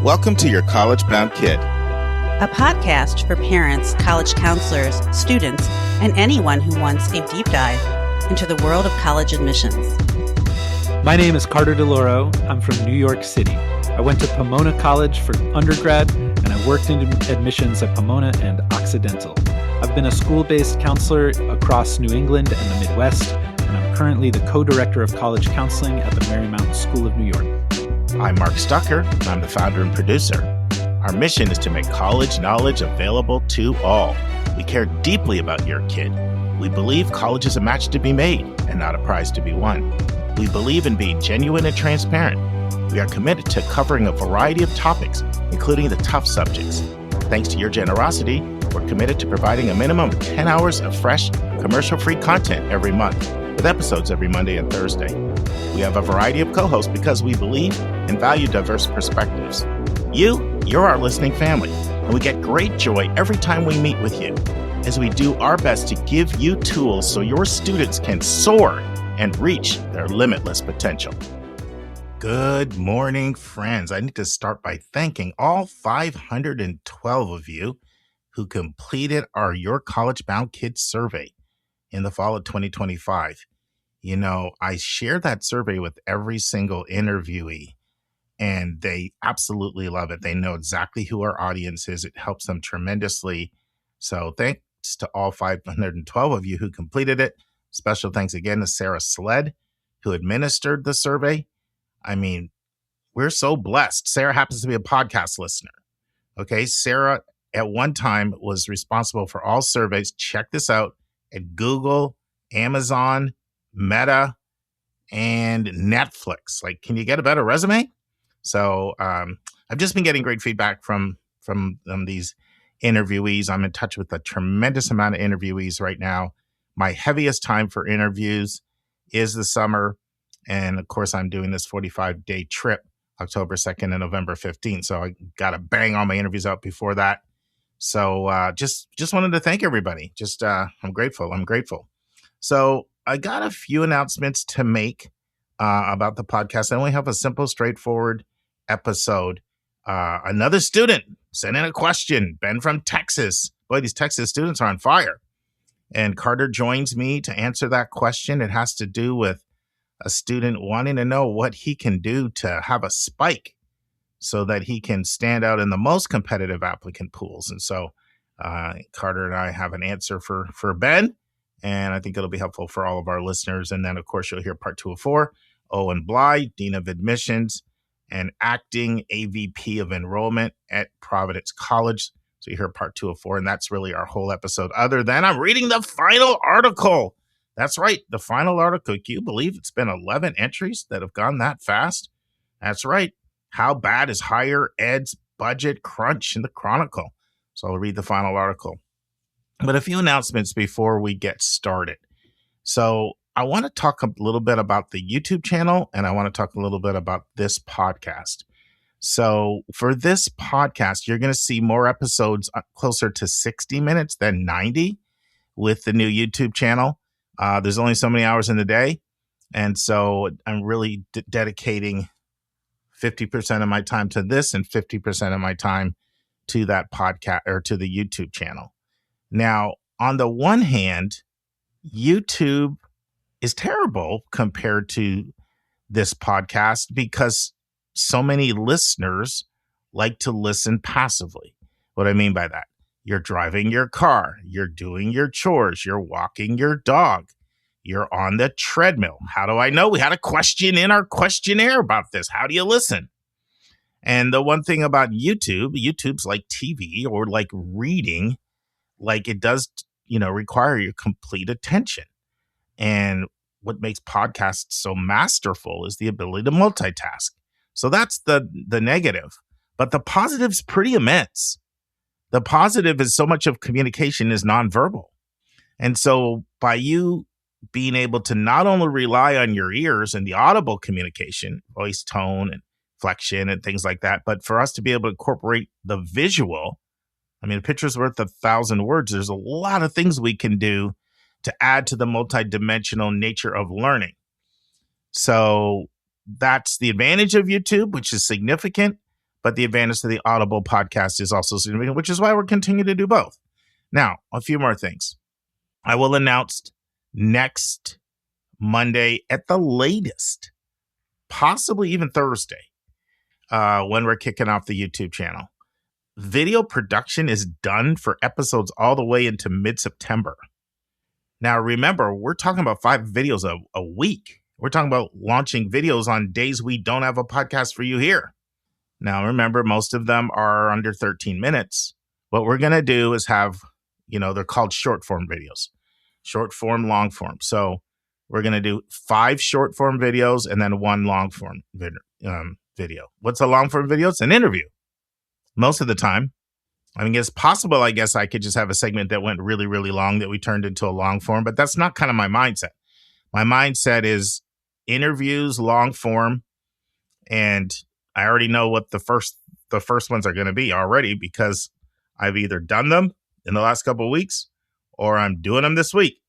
Welcome to Your College Bound Kid, a podcast for parents, college counselors, students, and anyone who wants a deep dive into the world of college admissions. My name is Carter DeLoro. I'm from New York City. I went to Pomona College for undergrad, and I worked in admissions at Pomona and Occidental. I've been a school-based counselor across New England and the Midwest, and I'm currently the co-director of college counseling at the Marymount School of New York. I'm Mark Stucker, and I'm the founder and producer. Our mission is to make college knowledge available to all. We care deeply about your kid. We believe college is a match to be made and not a prize to be won. We believe in being genuine and transparent. We are committed to covering a variety of topics, including the tough subjects. Thanks to your generosity, we're committed to providing a minimum of 10 hours of fresh, commercial-free content every month, with episodes every Monday and Thursday. We have a variety of co-hosts because we believe and value diverse perspectives. You're our listening family, and we get great joy every time we meet with you, as we do our best to give you tools so your students can soar and reach their limitless potential. Good morning, friends. I need to start by thanking all 512 of you who completed our Your College Bound Kids survey in the fall of 2025. You know, I share that survey with every single interviewee, and they absolutely love it. They know exactly who our audience is. It helps them tremendously. So thanks to all 512 of you who completed it. Special thanks again to Sarah Sled, who administered the survey. I mean, we're so blessed. Sarah happens to be a podcast listener. Okay, Sarah at one time was responsible for all surveys. Check this out at Google, Amazon, Meta, and Netflix. Like, can you get a better resume? So I've just been getting great feedback from these interviewees. I'm in touch with a tremendous amount of interviewees right now. My heaviest time for interviews is the summer. And of course, I'm doing this 45-day trip, October 2nd and November 15th. So I got to bang all my interviews out before that. So just wanted to thank everybody. I'm grateful. So I got a few announcements to make about the podcast. I only have a simple, straightforward episode. Another student sent in a question, Ben from Texas. Boy, these Texas students are on fire. And Carter joins me to answer that question. It has to do with a student wanting to know what he can do to have a spike so that he can stand out in the most competitive applicant pools. And so Carter and I have an answer for Ben, and I think it'll be helpful for all of our listeners. And then, of course, you'll hear part 2 of 4, Owen Blight, Dean of Admissions and Acting AVP of Enrolment at Providence College. So you hear part 2 of 4, and that's really our whole episode. Other than I'm reading the final article. That's right, the final article. Can you believe it's been 11 entries that have gone that fast? That's right. How bad is higher ed's budget crunch in the Chronicle? So I'll read the final article. But a few announcements before we get started. So I want to talk a little bit about the YouTube channel, and I want to talk a little bit about this podcast. So for this podcast, you're going to see more episodes closer to 60 minutes than 90 with the new YouTube channel. There's only so many hours in the day. And so I'm really dedicating 50% of my time to this and 50% of my time to that podcast or to the YouTube channel. Now, on the one hand, YouTube is terrible compared to this podcast because so many listeners like to listen passively. What I mean by that, you're driving your car, you're doing your chores, you're walking your dog, you're on the treadmill. How do I know? We had a question in our questionnaire about this. How do you listen? And the one thing about YouTube's like TV or like reading, like it does, require your complete attention. And what makes podcasts so masterful is the ability to multitask. So that's the negative, but the positive's pretty immense. The positive is so much of communication is nonverbal. And so by you being able to not only rely on your ears and the audible communication, voice tone and inflection and things like that, but for us to be able to incorporate the visual, I mean, a picture's worth 1,000 words. There's a lot of things we can do to add to the multidimensional nature of learning. So that's the advantage of YouTube, which is significant. but the advantage to the Audible podcast is also significant, which is why we're continuing to do both. Now, a few more things. I will announce next Monday at the latest, possibly even Thursday, when we're kicking off the YouTube channel. Video production is done for episodes all the way into mid-September. Now, remember, we're talking about 5 videos a week. We're talking about launching videos on days we don't have a podcast for you here. Now, remember, most of them are under 13 minutes. What we're going to do is have, they're called short form videos, short form, long form. So we're going to do 5 short form videos and then 1 long form video. What's a long form video? It's an interview. Most of the time. I mean, it's possible, I guess, I could just have a segment that went really, really long that we turned into a long form, but that's not kind of my mindset. My mindset is interviews, long form, and I already know what the first ones are going to be already because I've either done them in the last couple of weeks or I'm doing them this week.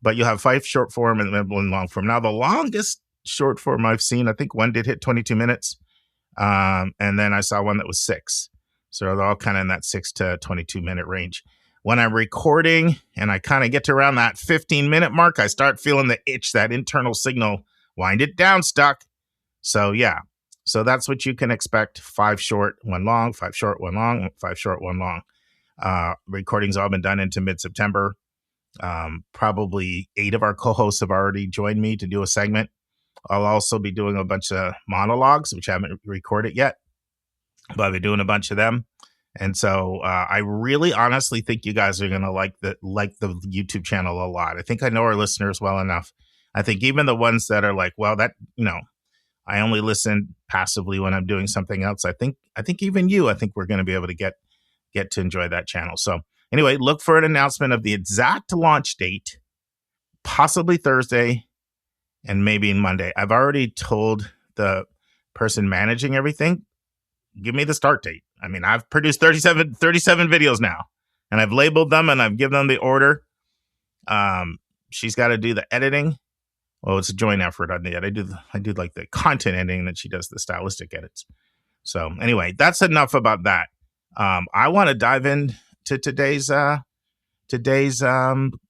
But you'll have 5 short form and then 1 long form. Now, the longest short form I've seen, I think one did hit 22 minutes. And then I saw one that was 6. So they're all kind of in that 6 to 22 minute range. When I'm recording and I kind of get to around that 15-minute mark, I start feeling the itch, that internal signal, wind it down, Stuck. So yeah, so that's what you can expect. 5 short, 1 long, 5 short, 1 long, 5 short, 1 long. Recordings all been done into mid-September. Probably 8 of our co-hosts have already joined me to do a segment. I'll also be doing a bunch of monologues, which I haven't recorded yet, but I'll be doing a bunch of them. And so I really honestly think you guys are going to like the YouTube channel a lot. I think I know our listeners well enough. I think even the ones that are like, well, that, I only listen passively when I'm doing something else. I think even you, I think we're going to be able to get to enjoy that channel. So anyway, look for an announcement of the exact launch date, possibly Thursday, and maybe Monday. I've already told the person managing everything, give me the start date. I mean, I've produced 37 videos now, and I've labeled them and I've given them the order. She's got to do the editing. Well, it's a joint effort on the edit. I do like the content editing, and she does the stylistic edits. So anyway, that's enough about that. I want to dive into today's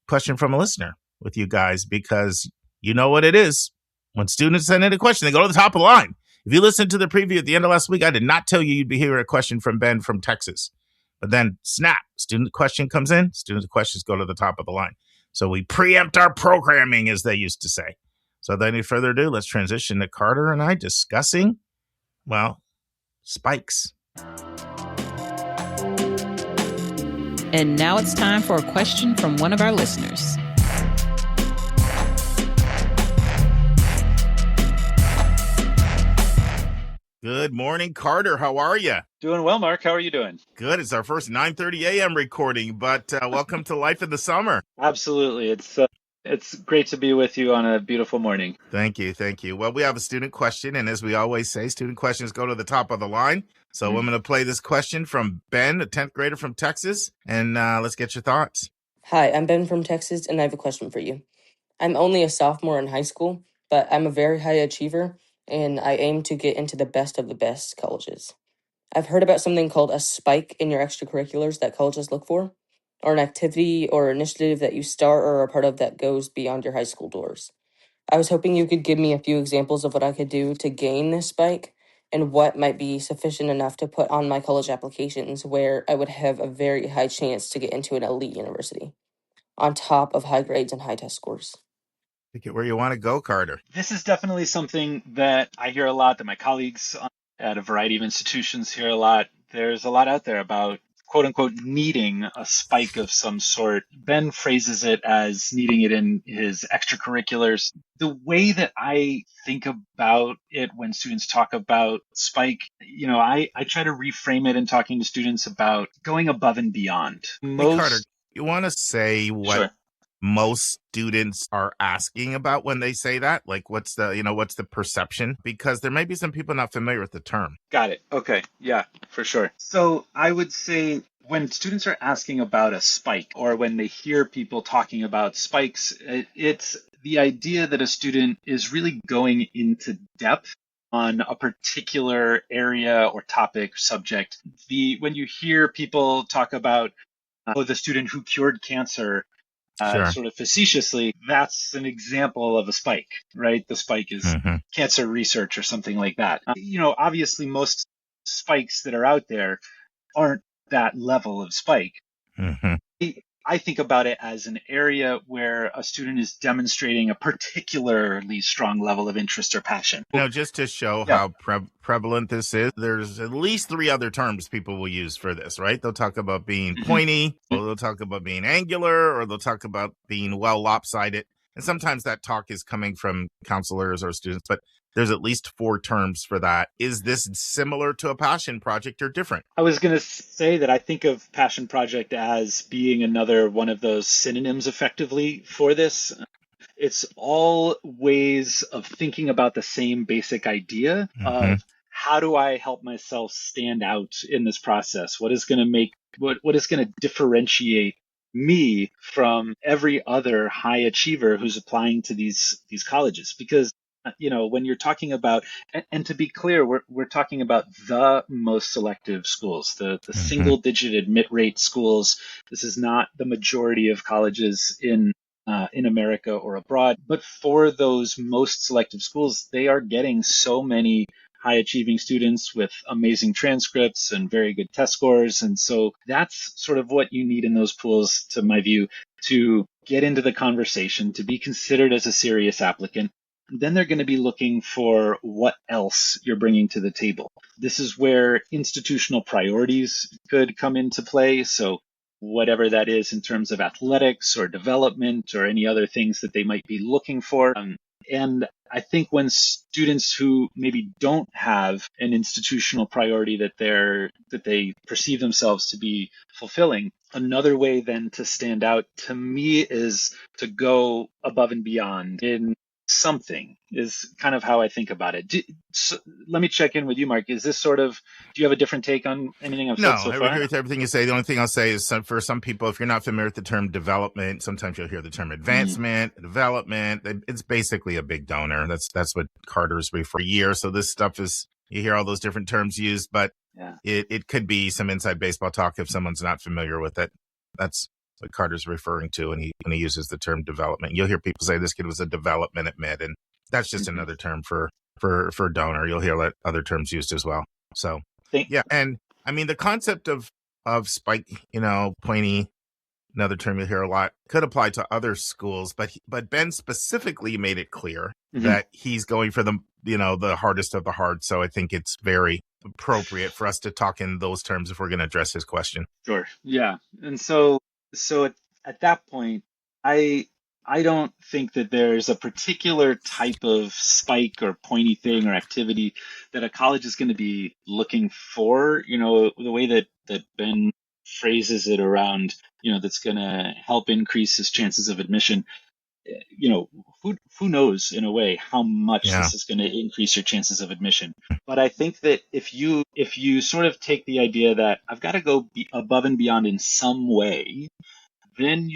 question from a listener with you guys, because you know what it is. When students send in a question, they go to the top of the line. If you listened to the preview at the end of last week, I did not tell you you'd be hearing a question from Ben from Texas. But then, snap, student question comes in, student questions go to the top of the line. So we preempt our programming, as they used to say. So without any further ado, let's transition to Carter and I discussing, well, spikes. And now it's time for a question from one of our listeners. Good morning, Carter. How are you? Doing well, Mark. How are you doing? Good. It's our first 9:30 a.m. recording, but welcome to Life in the Summer. Absolutely. It's great to be with you on a beautiful morning. Thank you. Well, we have a student question, and as we always say, student questions go to the top of the line. So I'm going to play this question from Ben, a 10th grader from Texas, and let's get your thoughts. Hi, I'm Ben from Texas, and I have a question for you. I'm only a sophomore in high school, but I'm a very high achiever, and I aim to get into the best of the best colleges. I've heard about something called a spike in your extracurriculars that colleges look for, or an activity or initiative that you start or are a part of that goes beyond your high school doors. I was hoping you could give me a few examples of what I could do to gain this spike and what might be sufficient enough to put on my college applications where I would have a very high chance to get into an elite university, on top of high grades and high test scores. Take it where you want to go, Carter. This is definitely something that I hear a lot, that my colleagues at a variety of institutions hear a lot. There's a lot out there about, quote unquote, needing a spike of some sort. Ben phrases it as needing it in his extracurriculars. The way that I think about it when students talk about spike, I try to reframe it in talking to students about going above and beyond. Hey, Carter, you want to say what Sure. most students are asking about when they say that? Like, what's the perception? Because there may be some people not familiar with the term. Got it. Okay. Yeah, for sure. So I would say when students are asking about a spike, or when they hear people talking about spikes, it's the idea that a student is really going into depth on a particular area or topic subject. When you hear people talk about the student who cured cancer, Sure. sort of facetiously, that's an example of a spike, right? The spike is cancer research or something like that. Obviously most spikes that are out there aren't that level of spike. I think about it as an area where a student is demonstrating a particularly strong level of interest or passion. Just to show how prevalent this is, there's at least 3 other terms people will use for this, right? They'll talk about being pointy, or they'll talk about being angular, or they'll talk about being well lopsided. And sometimes that talk is coming from counselors or students, but there's at least 4 terms for that. Is this similar to a passion project or different? I was going to say that I think of passion project as being another one of those synonyms effectively for this. It's all ways of thinking about the same basic idea of how do I help myself stand out in this process? What is going to differentiate me from every other high achiever who's applying to these colleges? Because when you're talking about, and to be clear, we're talking about the most selective schools, the single digit admit rate schools. This is not the majority of colleges in America or abroad, but for those most selective schools, they are getting so many high achieving students with amazing transcripts and very good test scores. And so that's sort of what you need in those pools, to my view, to get into the conversation, to be considered as a serious applicant. Then they're going to be looking for what else you're bringing to the table. This is where institutional priorities could come into play. So whatever that is in terms of athletics or development or any other things that they might be looking for. And I think when students who maybe don't have an institutional priority that they perceive themselves to be fulfilling, another way then to stand out to me is to go above and beyond in something, is kind of how I think about it. Let me check in with you, Mark. Is this do you have a different take on anything I've said so far? No, I agree with everything you say. The only thing I'll say is for some people, if you're not familiar with the term development, sometimes you'll hear the term advancement, development. It's basically a big donor. That's what Carter's referred to for years. So this stuff is, you hear all those different terms used, but it could be some inside baseball talk if someone's not familiar with it. That's what Carter's referring to when he uses the term development. You'll hear people say this kid was a development admit, and that's just another term for donor. You'll hear other terms used as well. So and I mean the concept of spike, pointy, another term you'll hear a lot, could apply to other schools, but Ben specifically made it clear that he's going for the hardest of the hard. So I think it's very appropriate for us to talk in those terms if we're going to address his question. Sure. Yeah. And so at that point, I don't think that there's a particular type of spike or pointy thing or activity that a college is going to be looking for. The way that Ben phrases it around, that's going to help increase his chances of admission. Who knows in a way how much this is going to increase your chances of admission. But I think that if you sort of take the idea that I've got to go above and beyond in some way, then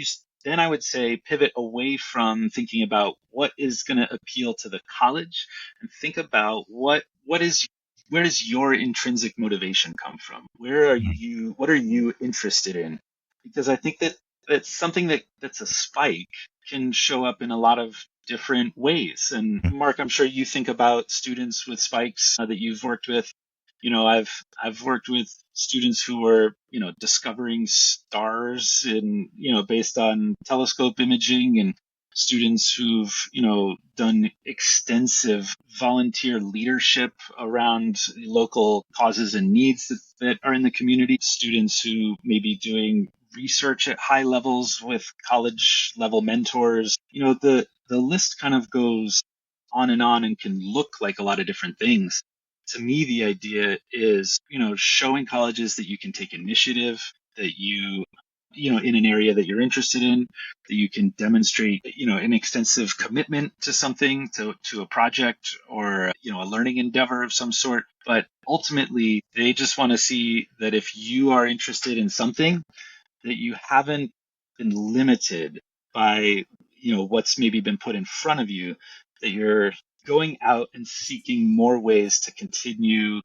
I would say pivot away from thinking about what is going to appeal to the college and think about where does your intrinsic motivation come from? What are you interested in? Because I think that something that's a spike can show up in a lot of different ways. And Mark, I'm sure you think about students with spikes that you've worked with. I've worked with students who were, discovering stars in, based on telescope imaging, and students who've, done extensive volunteer leadership around local causes and needs that are in the community. Students who may be doing research at high levels with college level mentors. The list kind of goes on and can look like a lot of different things. To me, the idea is, showing colleges that you can take initiative, that you in an area that you're interested in, that you can demonstrate, an extensive commitment to something, to a project or, a learning endeavor of some sort. But ultimately, they just want to see that if you are interested in something, that you haven't been limited by, what's maybe been put in front of you, that you're going out and seeking more ways to continue,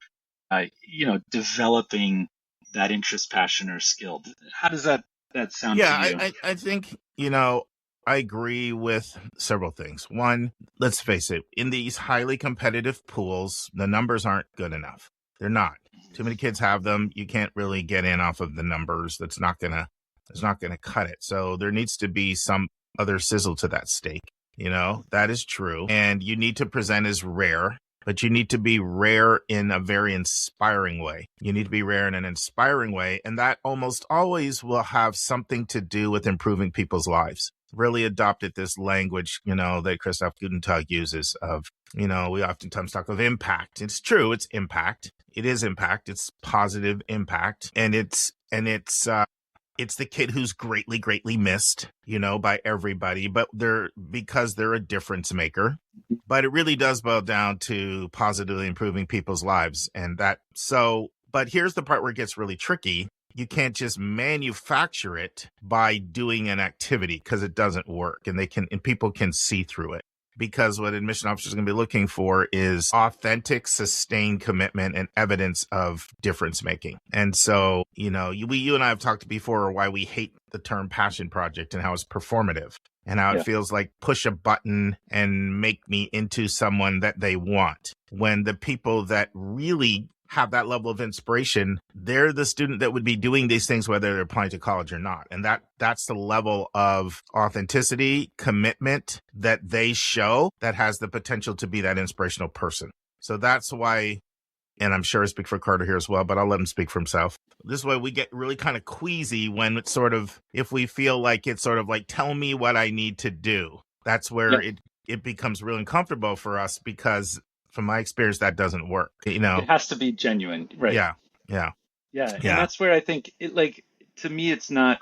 developing that interest, passion, or skill. How does that sound to you? I think, I agree with several things. One, let's face it, in these highly competitive pools, the numbers aren't good enough. They're not. Too many kids have them. You can't really get in off of the numbers. That's not gonna cut it. So there needs to be some other sizzle to that steak. That is true. And you need to present as rare, but you need to be rare in a very inspiring way. You need to be rare in an inspiring way. And that almost always will have something to do with improving people's lives. Really adopted this language, that Christoph Gutentag uses of, we oftentimes talk of impact. It's true. It's impact. It is impact. It's positive impact. And it's the kid who's greatly, greatly missed, by everybody, but because they're a difference maker. But it really does boil down to positively improving people's lives. But here's the part where it gets really tricky. You can't just manufacture it by doing an activity because it doesn't work, and people can see through it. Because what admission officers are going to be looking for is authentic, sustained commitment and evidence of difference making. And so, you and I have talked before why we hate the term passion project and how it's performative and how it feels like push a button and make me into someone that they want. When the people that really have that level of inspiration, they're the student that would be doing these things whether they're applying to college or not. And that's the level of authenticity, commitment that they show that has the potential to be that inspirational person. So that's why, and I'm sure I speak for Carter here as well, but I'll let him speak for himself. This is why we get really kind of queasy when it's sort of, if we feel like it's sort of like, tell me what I need to do. That's where it becomes really uncomfortable for us because from my experience, that doesn't work. It has to be genuine, right? Yeah. And that's where I think to me, it's not,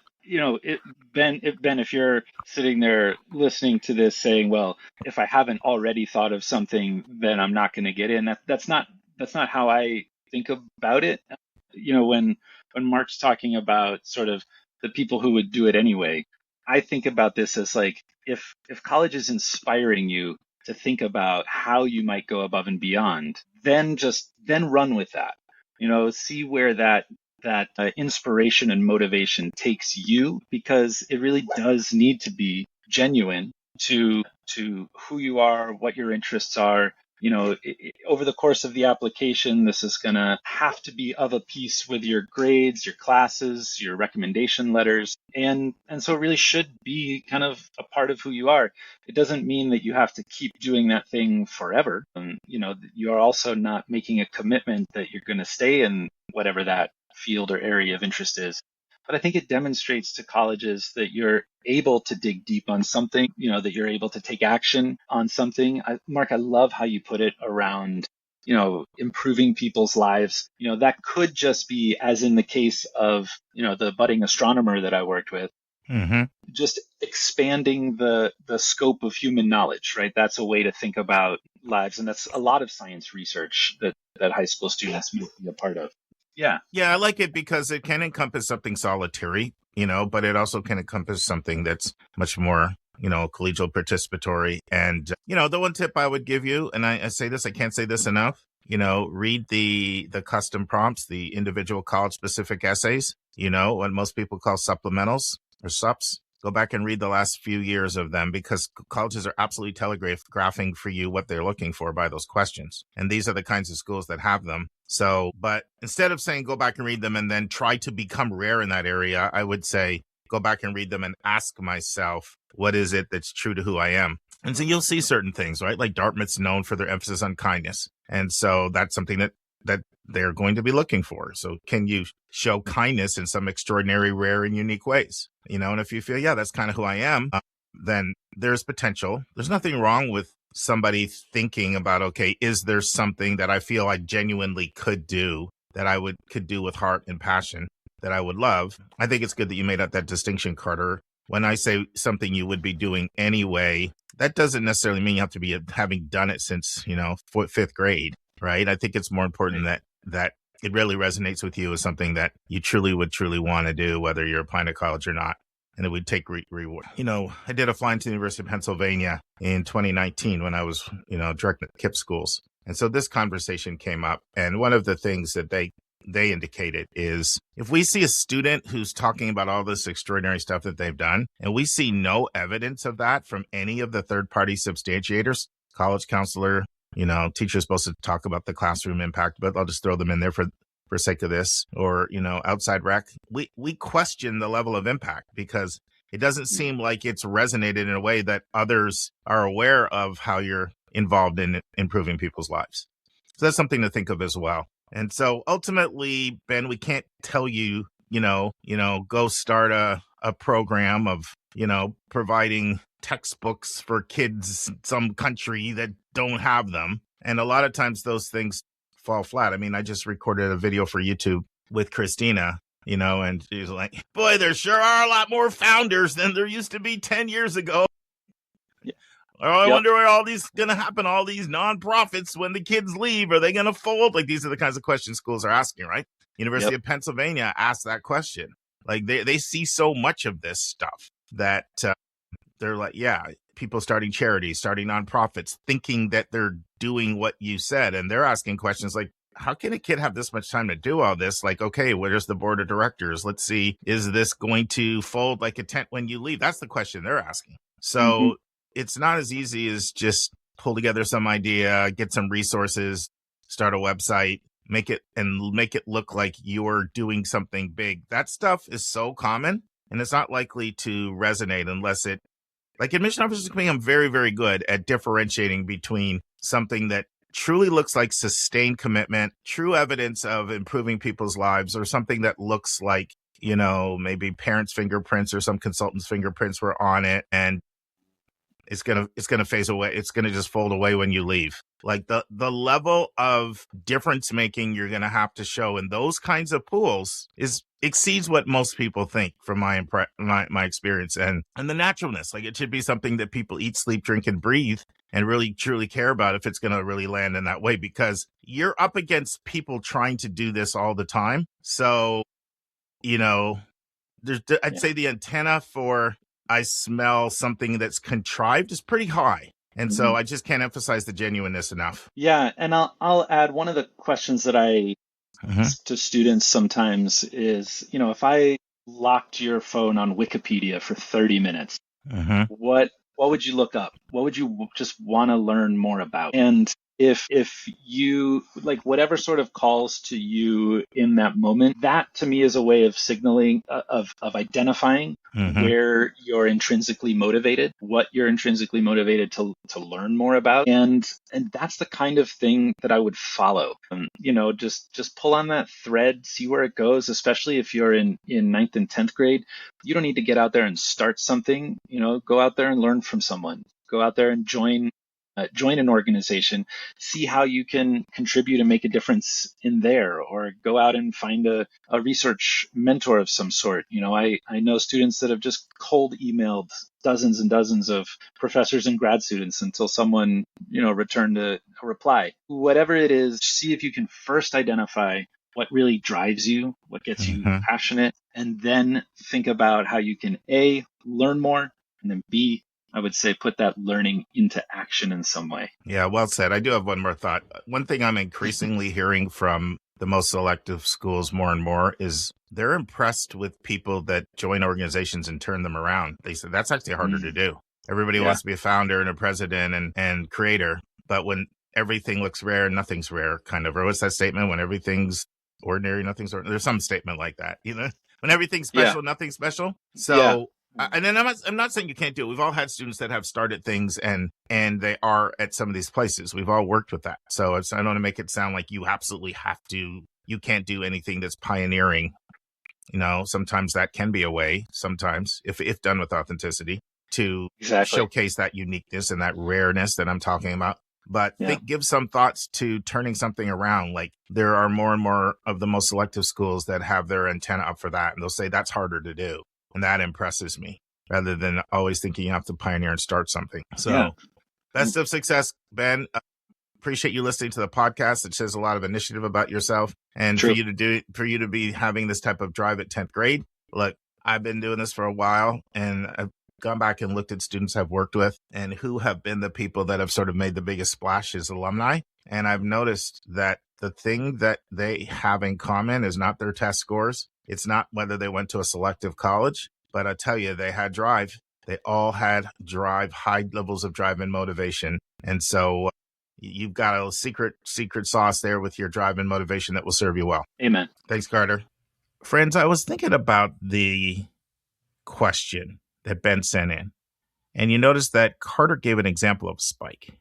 Ben, if you're sitting there listening to this saying, well, if I haven't already thought of something, then I'm not going to get in. That's not how I think about it. When Mark's talking about sort of the people who would do it anyway, I think about this as like, if college is inspiring you to think about how you might go above and beyond, then run with that. See where that inspiration and motivation takes you, because it really does need to be genuine to who you are, what your interests are. Over the course of the application, this is going to have to be of a piece with your grades, your classes, your recommendation letters. And so it really should be kind of a part of who you are. It doesn't mean that you have to keep doing that thing forever. You are also not making a commitment that you're going to stay in whatever that field or area of interest is. But I think it demonstrates to colleges that you're able to dig deep on something, that you're able to take action on something. Mark, I love how you put it around, improving people's lives. That could just be, as in the case of, the budding astronomer that I worked with, just expanding the scope of human knowledge, right? That's a way to think about lives. And that's a lot of science research that high school students may be a part of. Yeah, I like it because it can encompass something solitary, but it also can encompass something that's much more, collegial participatory. And, the one tip I would give you, and I say this, I can't say this enough, read the custom prompts, the individual college specific essays, what most people call supplementals or sups. Go back and read the last few years of them, because colleges are absolutely telegraphing for you what they're looking for by those questions. And these are the kinds of schools that have them. So, but instead of saying go back and read them and then try to become rare in that area, I would say go back and read them and ask myself, what is it that's true to who I am? And so you'll see certain things, right? Like Dartmouth's known for their emphasis on kindness. And so that's something that they're going to be looking for. So can you show kindness in some extraordinary, rare, and unique ways? And if you feel, that's kind of who I am, then there's potential. There's nothing wrong with somebody thinking about, okay, is there something that I feel I genuinely could do, that I could do with heart and passion, that I would love? I think it's good that you made up that distinction, Carter. When I say something you would be doing anyway, that doesn't necessarily mean you have to be having done it since, fifth grade, right? I think it's more important that it really resonates with you as something that you truly would want to do, whether you're applying to college or not. and it would take reward. I did a flying to the University of Pennsylvania in 2019 when I was, directing at KIPP schools. And so this conversation came up. And one of the things that they indicated is if we see a student who's talking about all this extraordinary stuff that they've done, and we see no evidence of that from any of the third-party substantiators, college counselor, teacher's supposed to talk about the classroom impact, but I'll just throw them in there for sake of this, or, outside rec, we question the level of impact because it doesn't seem like it's resonated in a way that others are aware of how you're involved in improving people's lives. So that's something to think of as well. And so ultimately, Ben, we can't tell you, go start a program of, providing textbooks for kids in some country that don't have them. And a lot of times those things fall flat. I mean, I just recorded a video for YouTube with Christina, and she's like, boy, there sure are a lot more founders than there used to be 10 years ago. Yeah. Oh, I wonder where all these going to happen. All these nonprofits, when the kids leave, are they going to fold? Like, these are the kinds of questions schools are asking, right? University of Pennsylvania asked that question. Like, they see so much of this stuff that they're like, people starting charities, starting nonprofits, thinking that they're doing what you said. And they're asking questions like, how can a kid have this much time to do all this? Like, okay, where's the board of directors? Let's see, is this going to fold like a tent when you leave? That's the question they're asking. So it's not as easy as just pull together some idea, get some resources, start a website, make it look like you're doing something big. That stuff is so common, and it's not likely to resonate unless it, like admission officers can become very, very good at differentiating between something that truly looks like sustained commitment, true evidence of improving people's lives, or something that looks like, maybe parents' fingerprints or some consultant's fingerprints were on it, and it's gonna phase away. It's gonna just fold away when you leave. Like the level of difference making you're gonna have to show in those kinds of pools exceeds what most people think from my experience, and the naturalness. Like, it should be something that people eat, sleep, drink, and breathe, and really truly care about if it's gonna really land in that way, because you're up against people trying to do this all the time. So, I'd say the antenna for I smell something that's contrived is pretty high. And so I just can't emphasize the genuineness enough. Yeah. And I'll add one of the questions that I ask to students sometimes is, if I locked your phone on Wikipedia for 30 minutes, what would you look up? What would you just want to learn more about? And if you like whatever sort of calls to you in that moment, that to me is a way of signaling, of identifying where you're intrinsically motivated, what you're intrinsically motivated to learn more about. And that's the kind of thing that I would follow. Just pull on that thread, see where it goes, especially if you're in 9th and 10th grade. You don't need to get out there and start something, go out there and learn from someone. Go out there and join an organization, see how you can contribute and make a difference in there, or go out and find a research mentor of some sort. I know students that have just cold emailed dozens and dozens of professors and grad students until someone, returned a reply. Whatever it is, see if you can first identify what really drives you, what gets you passionate, and then think about how you can A, learn more, and then B, I would say put that learning into action in some way. Yeah, well said. I do have one more thought. One thing I'm increasingly hearing from the most selective schools more and more is they're impressed with people that join organizations and turn them around. They said that's actually harder to do. Everybody wants to be a founder and a president and creator, but when everything looks rare, nothing's rare, kind of. Or what's that statement? When everything's ordinary, nothing's ordinary. There's some statement like that, When everything's special, nothing's special. So and then I'm not saying you can't do it. We've all had students that have started things and they are at some of these places. We've all worked with that. So I don't want to make it sound like you absolutely have to, you can't do anything that's pioneering. Sometimes that can be a way, sometimes, if done with authenticity, to showcase that uniqueness and that rareness that I'm talking about. But give some thoughts to turning something around. Like, there are more and more of the most selective schools that have their antenna up for that. And they'll say that's harder to do. And that impresses me, rather than always thinking you have to pioneer and start something. So best of success, Ben. Appreciate you listening to the podcast. It says a lot of initiative about yourself, and for you to be having this type of drive at 10th grade. Look, I've been doing this for a while, and I've gone back and looked at students I've worked with and who have been the people that have sort of made the biggest splash as alumni. And I've noticed that the thing that they have in common is not their test scores. It's not whether they went to a selective college, but I tell you, they had drive. They all had drive, high levels of drive and motivation. And so you've got a secret sauce there with your drive and motivation that will serve you well. Amen. Thanks, Carter. Friends, I was thinking about the question that Ben sent in, and you notice that Carter gave an example of spike.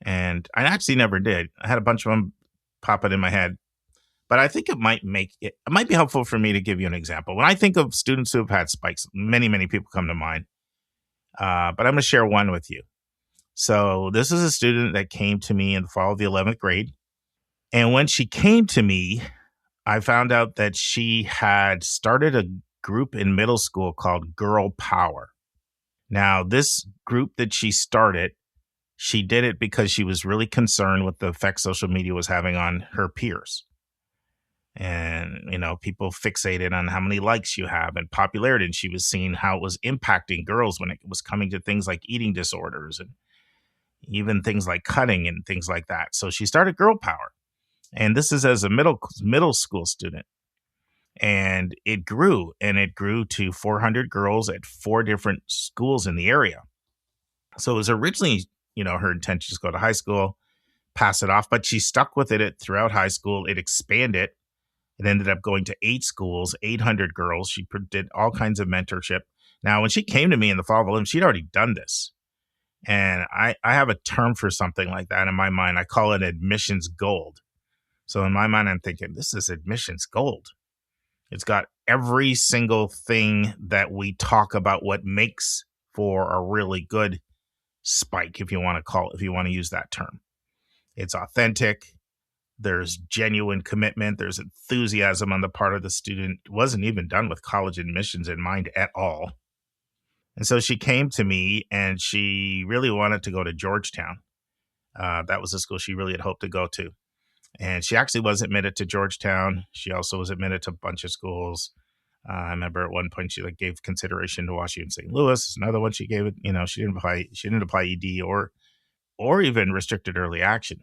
And I actually never did. I had a bunch of them pop it in my head, but I think it might be helpful for me to give you an example. When I think of students who have had spikes, many, many people come to mind, but I'm going to share one with you. So this is a student that came to me in the fall of the 11th grade. And when she came to me, I found out that she had started a group in middle school called Girl Power. Now, this group that she started, she did it because she was really concerned with the effect social media was having on her peers. And, people fixated on how many likes you have and popularity. And she was seeing how it was impacting girls when it was coming to things like eating disorders and even things like cutting and things like that. So she started Girl Power. And this is as a middle school student. And it grew to 400 girls at 4 different schools in the area. So it was originally, her intention to go to high school, pass it off, but she stuck with it throughout high school. It expanded. It ended up going to 8 schools, 800 girls. She did all kinds of mentorship. Now, when she came to me in the fall of 11, she'd already done this. And I have a term for something like that in my mind. I call it admissions gold. So in my mind, I'm thinking, this is admissions gold. It's got every single thing that we talk about what makes for a really good spike, if you want to use that term. It's authentic. There's genuine commitment. There's enthusiasm on the part of the student. It wasn't even done with college admissions in mind at all. And so she came to me and she really wanted to go to Georgetown. That was the school she really had hoped to go to. And she actually was admitted to Georgetown. She also was admitted to a bunch of schools. I remember at one point she gave consideration to Washington St. Louis. Another one she gave it. She didn't apply ED or even restricted early action.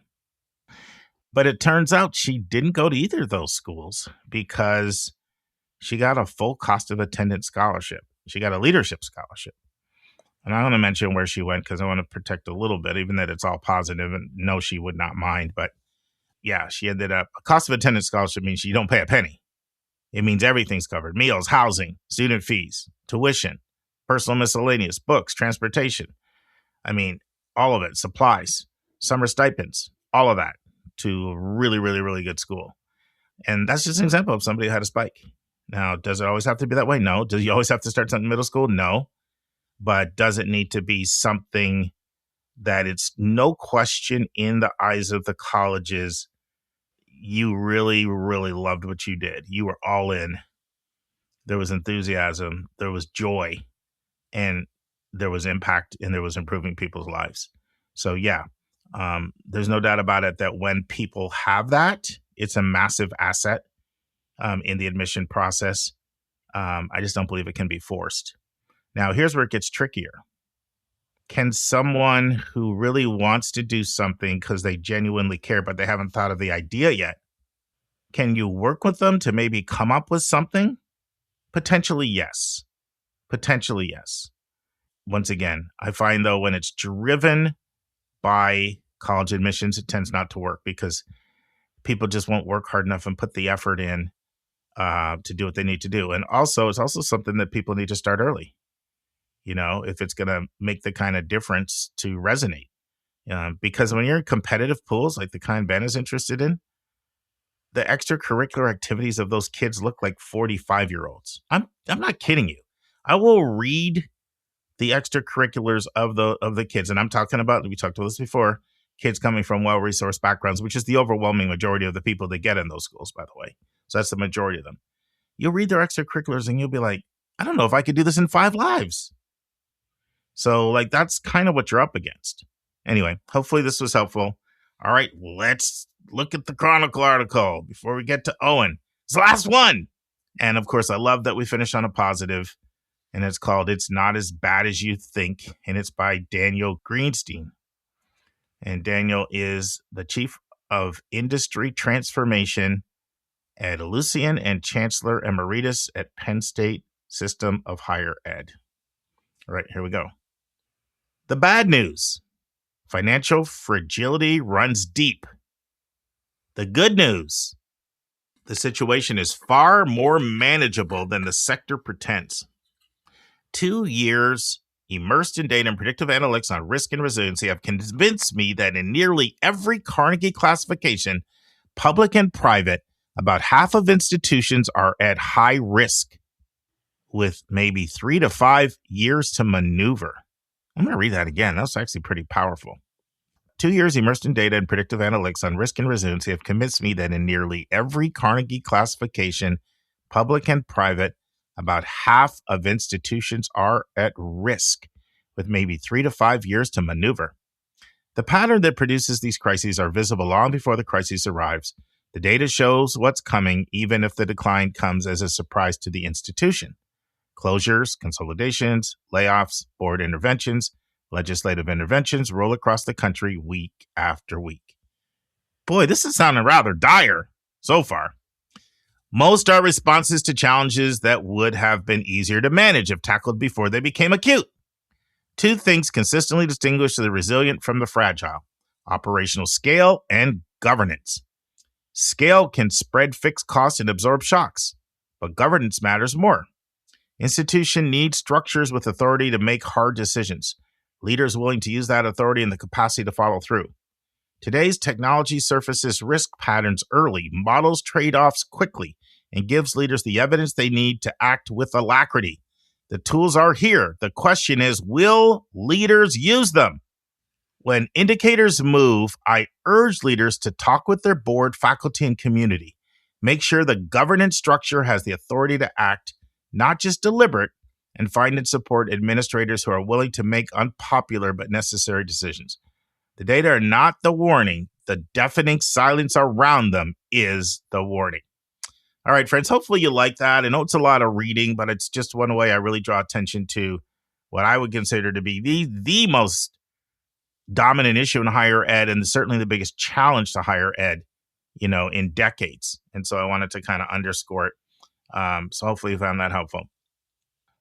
But it turns out she didn't go to either of those schools because she got a full cost of attendance scholarship. She got a leadership scholarship. And I want to mention where she went because I want to protect a little bit, even that it's all positive, and no, she would not mind. But yeah, she ended up, a cost of attendance scholarship means you don't pay a penny. It means everything's covered: meals, housing, student fees, tuition, personal miscellaneous, books, transportation. All of it, supplies, summer stipends, all of that, to a really, really, really good school. And that's just an example of somebody who had a spike. Now, does it always have to be that way? No. Do you always have to start something in middle school? No. But does it need to be something that it's no question in the eyes of the colleges, you really, really loved what you did. You were all in. There was enthusiasm. There was joy. And there was impact, and there was improving people's lives. So, yeah, there's no doubt about it that when people have that, it's a massive asset in the admission process. I just don't believe it can be forced. Now, here's where it gets trickier. Can someone who really wants to do something because they genuinely care, but they haven't thought of the idea yet, can you work with them to maybe come up with something? Potentially, yes. Potentially, yes. Once again, I find, though, when it's driven by college admissions, it tends not to work because people just won't work hard enough and put the effort in to do what they need to do. And also, it's also something that people need to start early, if it's going to make the kind of difference to resonate. Because when you're in competitive pools like the kind Ben is interested in, the extracurricular activities of those kids look like 45-year-olds. I'm not kidding you. I will read the extracurriculars of the kids. And I'm talking about, we talked about this before, kids coming from well-resourced backgrounds, which is the overwhelming majority of the people that get in those schools, by the way. So that's the majority of them. You'll read their extracurriculars and you'll be like, I don't know if I could do this in 5 lives. So that's kind of what you're up against. Anyway, hopefully this was helpful. All right, let's look at the Chronicle article before we get to Owen. It's the last one. And of course, I love that we finish on a positive, and it's called It's Not As Bad As You Think, and it's by Daniel Greenstein. And Daniel is the Chief of Industry Transformation at Lucian and Chancellor Emeritus at Penn State System of Higher Ed. All right, here we go. The bad news: financial fragility runs deep. The good news: the situation is far more manageable than the sector pretends. 2 years immersed in data and predictive analytics on risk and resiliency have convinced me that in nearly every Carnegie classification, public and private, about half of institutions are at high risk, with maybe 3 to 5 years to maneuver. I'm going to read that again. That's actually pretty powerful. 2 years immersed in data and predictive analytics on risk and resiliency have convinced me that in nearly every Carnegie classification, public and private, about half of institutions are at risk, with maybe 3 to 5 years to maneuver. The pattern that produces these crises are visible long before the crisis arrives. The data shows what's coming, even if the decline comes as a surprise to the institution. Closures, consolidations, layoffs, board interventions, legislative interventions roll across the country week after week. Boy, this is sounding rather dire so far. Most are responses to challenges that would have been easier to manage if tackled before they became acute. 2 things consistently distinguish the resilient from the fragile: operational scale and governance. Scale can spread fixed costs and absorb shocks, but governance matters more. Institution needs structures with authority to make hard decisions, leaders willing to use that authority and the capacity to follow through. Today's technology surfaces risk patterns early, models trade-offs quickly, and gives leaders the evidence they need to act with alacrity. The tools are here. The question is, will leaders use them? When indicators move, I urge leaders to talk with their board, faculty, and community. Make sure the governance structure has the authority to act, not just deliberate, and find and support administrators who are willing to make unpopular but necessary decisions. The data are not the warning. The deafening silence around them is the warning. All right, friends, hopefully you like that. I know it's a lot of reading, but it's just one way I really draw attention to what I would consider to be the most dominant issue in higher ed, and certainly the biggest challenge to higher ed, in decades. And so I wanted to kind of underscore it. So hopefully you found that helpful.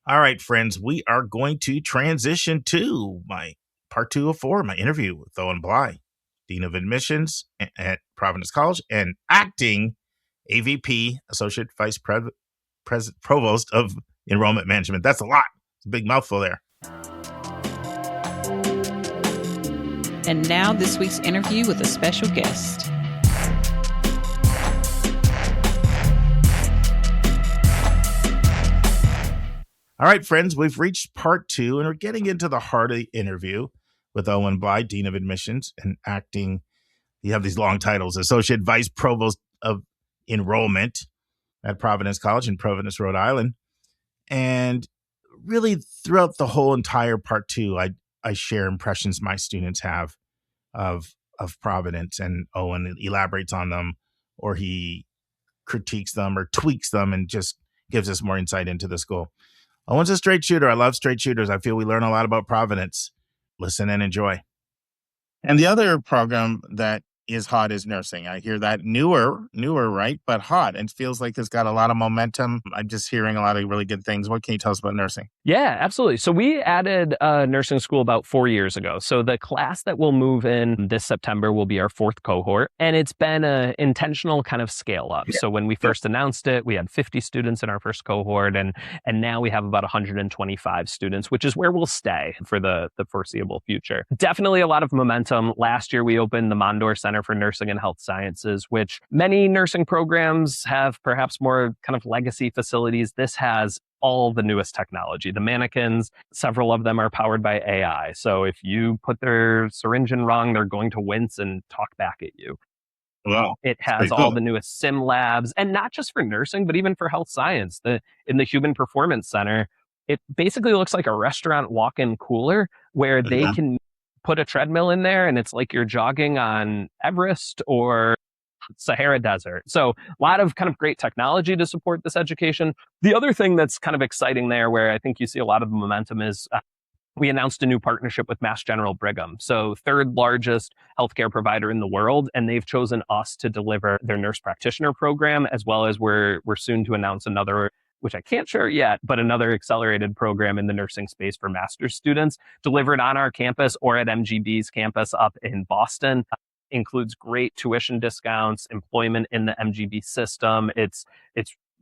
All right, friends, we are going to transition to my part 2 of 4, my interview with Owen Blight, Dean of Admissions at Providence College and acting AVP, Associate Vice Provost of Enrollment Management. That's a lot. It's a big mouthful there. And now this week's interview with a special guest. All right, friends, we've reached part 2, and we're getting into the heart of the interview with Owen Blight, Dean of Admissions and acting. You have these long titles: Associate Vice Provost of Enrollment at Providence College in Providence, Rhode Island. And really, throughout the whole entire part 2, I share impressions my students have of Providence, and Owen elaborates on them, or he critiques them or tweaks them and just gives us more insight into the school. Owen's a straight shooter. I love straight shooters. I feel we learn a lot about Providence. Listen and enjoy. And the other program that is hot is nursing. I hear that newer, right? But hot. And feels like it's got a lot of momentum. I'm just hearing a lot of really good things. What can you tell us about nursing? Yeah, absolutely. So we added a nursing school about 4 years ago. So the class that will move in this September will be our 4th cohort. And it's been an intentional kind of scale up. Yeah. So when we first announced it, we had 50 students in our first cohort. And now we have about 125 students, which is where we'll stay for the foreseeable future. Definitely a lot of momentum. Last year, we opened the Mondor Center for Nursing and Health Sciences, which many nursing programs have perhaps more kind of legacy facilities. This has all the newest technology. The mannequins, several of them are powered by AI. So if you put their syringe in wrong, they're going to wince and talk back at you. Wow. It has all the newest sim labs, and not just for nursing, but even for health science. In the Human Performance Center, it basically looks like a restaurant walk-in cooler where they can put a treadmill in there, and it's like you're jogging on Everest or Sahara Desert. So a lot of kind of great technology to support this education. The other thing that's kind of exciting there, where I think you see a lot of the momentum, is we announced a new partnership with Mass General Brigham. So third largest healthcare provider in the world, and they've chosen us to deliver their nurse practitioner program, as well as we're soon to announce another, which I can't share yet, but another accelerated program in the nursing space for master's students delivered on our campus or at MGB's campus up in Boston. Includes great tuition discounts, employment in the MGB system. It's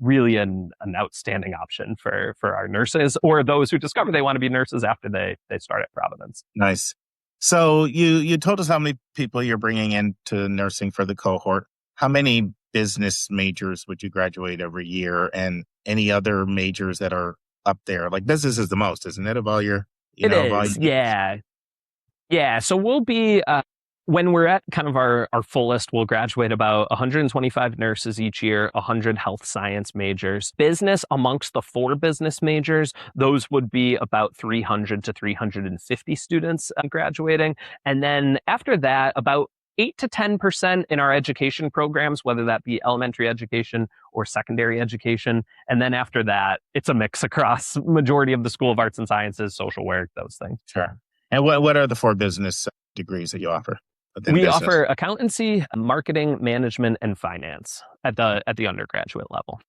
really an outstanding option for our nurses or those who discover they want to be nurses after they start at Providence. Nice. So you told us how many people you're bringing into nursing for the cohort. How many business majors would you graduate every year, and any other majors that are up there? Like business is the most, isn't it, of all your? It is, yeah. So we'll be. When we're at kind of our fullest, we'll graduate about 125 nurses each year, 100 health science majors. Business, amongst the 4 business majors, those would be about 300 to 350 students graduating. And then after that, about 8 to 10% in our education programs, whether that be elementary education or secondary education. And then after that, it's a mix across majority of the School of Arts and Sciences, social work, those things. Sure. And what are the 4 business degrees that you offer? We offer accountancy, marketing, management, and finance at the undergraduate level.